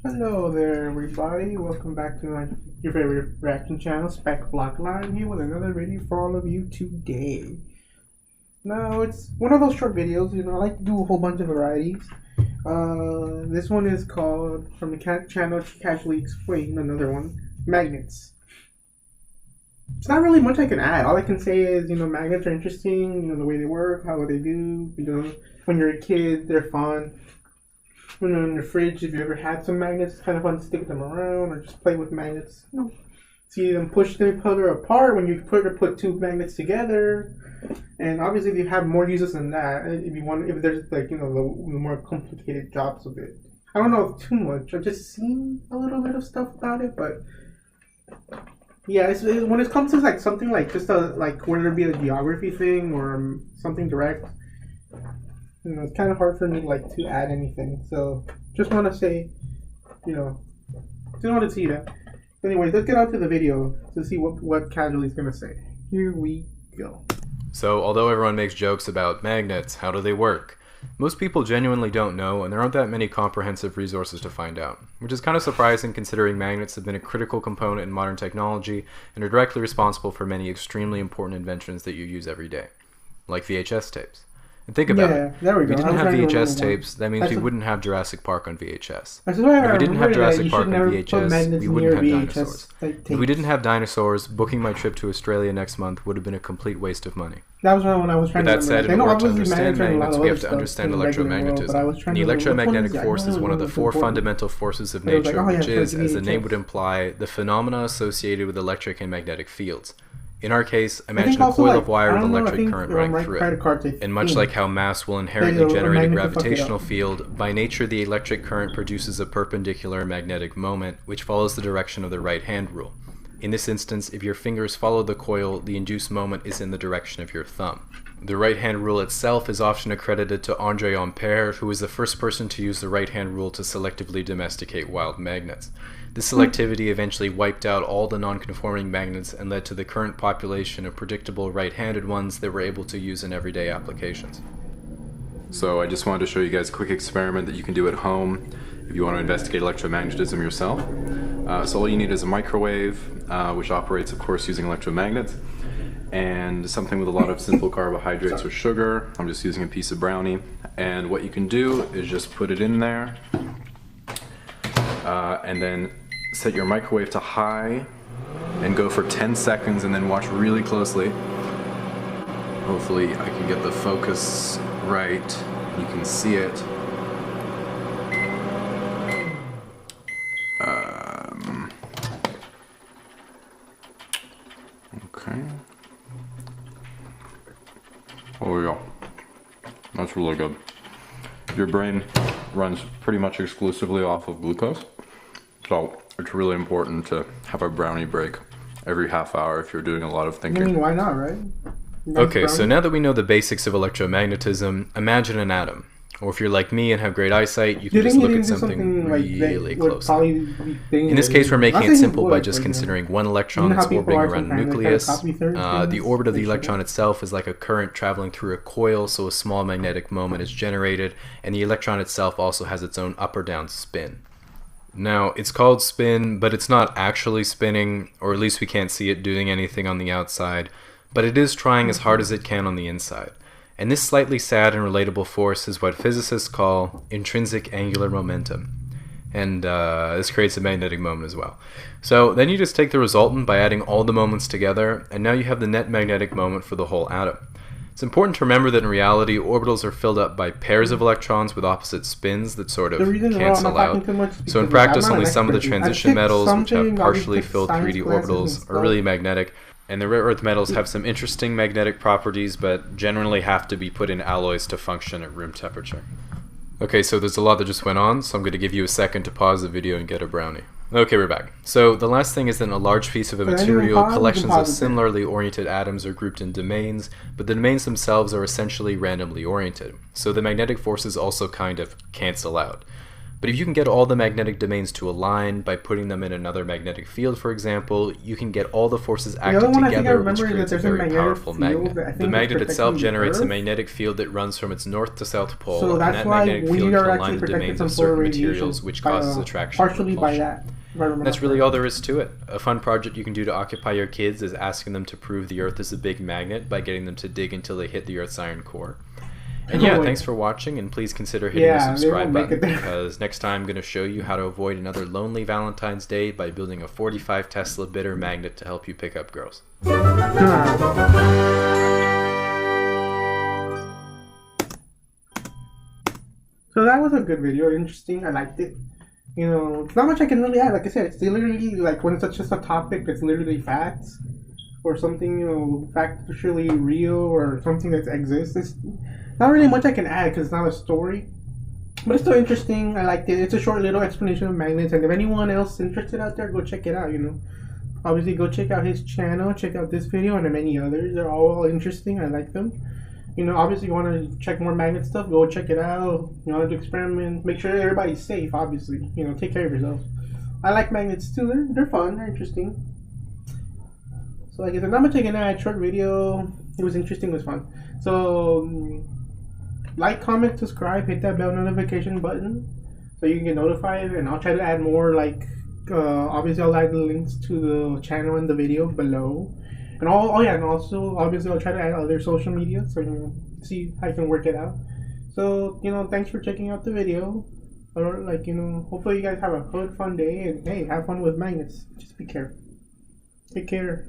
Hello there, everybody. Welcome back to your favorite reaction channel, Speckblocklime, here with another video for all of you today. Now, it's one of those short videos. I like to do a whole bunch of varieties. This one is called, from the channel Casually Explain, another one, Magnets. It's not really much I can add. All I can say is, magnets are interesting, the way they work, how they do, when you're a kid, they're fun. In your fridge, if you ever had some magnets, it's kind of fun to stick them around or just play with magnets. See them push them further apart when you put two magnets together. And obviously, if you have more uses than that, if there's the more complicated jobs of it. I don't know too much. I've just seen a little bit of stuff about it, but yeah, when it comes to something like just whether it be a geography thing or something direct. It's kind of hard for me to add anything. So just want to say, just want to see that. But anyways, let's get on to the video to see what Casually's gonna say. Here we go. So, although everyone makes jokes about magnets, how do they work? Most people genuinely don't know, and there aren't that many comprehensive resources to find out, which is kind of surprising considering magnets have been a critical component in modern technology and are directly responsible for many extremely important inventions that you use every day, like VHS tapes. And think about it. There we go. If we didn't have VHS tapes, that means we wouldn't have Jurassic Park on VHS. If we didn't have Jurassic Park on VHS, we wouldn't have dinosaurs. If we didn't have dinosaurs, booking my trip to Australia next month would have been a complete waste of money. That was when I was trying to... With that said, in order to understand magnets, we have to understand electromagnetism. The electromagnetic force is one of the four fundamental forces of nature, which is, as the name would imply, the phenomena associated with electric and magnetic fields. In our case, imagine a coil of wire with electric current running through it. And much like how mass will inherently generate a gravitational field, by nature the electric current produces a perpendicular magnetic moment, which follows the direction of the right-hand rule. In this instance, if your fingers follow the coil, the induced moment is in the direction of your thumb. The right-hand rule itself is often accredited to André Ampère, who was the first person to use the right-hand rule to selectively domesticate wild magnets. This selectivity eventually wiped out all the non-conforming magnets and led to the current population of predictable right-handed ones that we're able to use in everyday applications. So I just wanted to show you guys a quick experiment that you can do at home if you want to investigate electromagnetism yourself. So all you need is a microwave, which operates of course using electromagnets, and something with a lot of simple carbohydrates or sugar. I'm just using a piece of brownie, and what you can do is just put it in there and then set your microwave to high and go for 10 seconds and then watch really closely. Hopefully I can get the focus right. You can see it. Okay. Oh yeah, that's really good. Your brain runs pretty much exclusively off of glucose, so it's really important to have a brownie break every half hour if you're doing a lot of thinking. Why not, right? Okay, so now that we know the basics of electromagnetism, imagine an atom. Or if you're like me and have great eyesight, you can just look at something really closely. In this case, we're making it simple by just considering one electron that's orbiting around a nucleus. The orbit of the electron itself is like a current traveling through a coil, so a small magnetic moment is generated, and the electron itself also has its own up or down spin. Now, it's called spin, but it's not actually spinning, or at least we can't see it doing anything on the outside, but it is trying as hard as it can on the inside. And this slightly sad and relatable force is what physicists call intrinsic angular momentum. And this creates a magnetic moment as well. So then you just take the resultant by adding all the moments together, and now you have the net magnetic moment for the whole atom. It's important to remember that in reality, orbitals are filled up by pairs of electrons with opposite spins that sort of cancel out. So in practice, only some of the transition metals, which have partially filled 3D orbitals, are really magnetic. And the rare earth metals have some interesting magnetic properties, but generally have to be put in alloys to function at room temperature. Okay, so there's a lot that just went on, so I'm going to give you a second to pause the video and get a brownie. Okay, we're back. So the last thing is that in a large piece of a material, collections of similarly oriented atoms are grouped in domains, but the domains themselves are essentially randomly oriented. So the magnetic forces also kind of cancel out. But if you can get all the magnetic domains to align by putting them in another magnetic field, for example, you can get all the forces acting together, which creates a very powerful magnet. The magnet itself generates a magnetic field that runs from its north to south pole, so and that magnetic field can align the domains of certain materials, which causes attraction and repulsion. That's really all there is to it. A fun project you can do to occupy your kids is asking them to prove the Earth is a big magnet by getting them to dig until they hit the Earth's iron core. And yeah, thanks for watching, and please consider hitting the subscribe button, because next time I'm going to show you how to avoid another lonely Valentine's Day by building a 45 Tesla bitter magnet to help you pick up girls. So that was a good video, interesting, I liked it. You know, it's not much I can really add. Like I said, it's literally, like, when it's just a topic that's literally facts, or something, you know, factually real, or something that exists. It's not really much I can add because it's not a story, but it's still interesting. I liked it. It's a short little explanation of magnets, and if anyone else interested out there, go check it out. You know, obviously go check out his channel, check out this video, and many others. They're all interesting. I like them. You know, obviously you want to check more magnet stuff, go check it out. You want to experiment, make sure everybody's safe. Obviously, you know, take care of yourself. I like magnets too. They're fun. They're interesting. So like I said, not much I can add. Short video. It was interesting. It was fun. So like, comment, subscribe, hit that bell notification button so you can get notified, and I'll try to add more. Like obviously I'll add the links to the channel in the video below, and and also obviously I'll try to add other social media, so you know, see how I can work it out. So you know, thanks for checking out the video, or like, you know, hopefully you guys have a good fun day, and hey, have fun with magnets. Just be careful. Take care.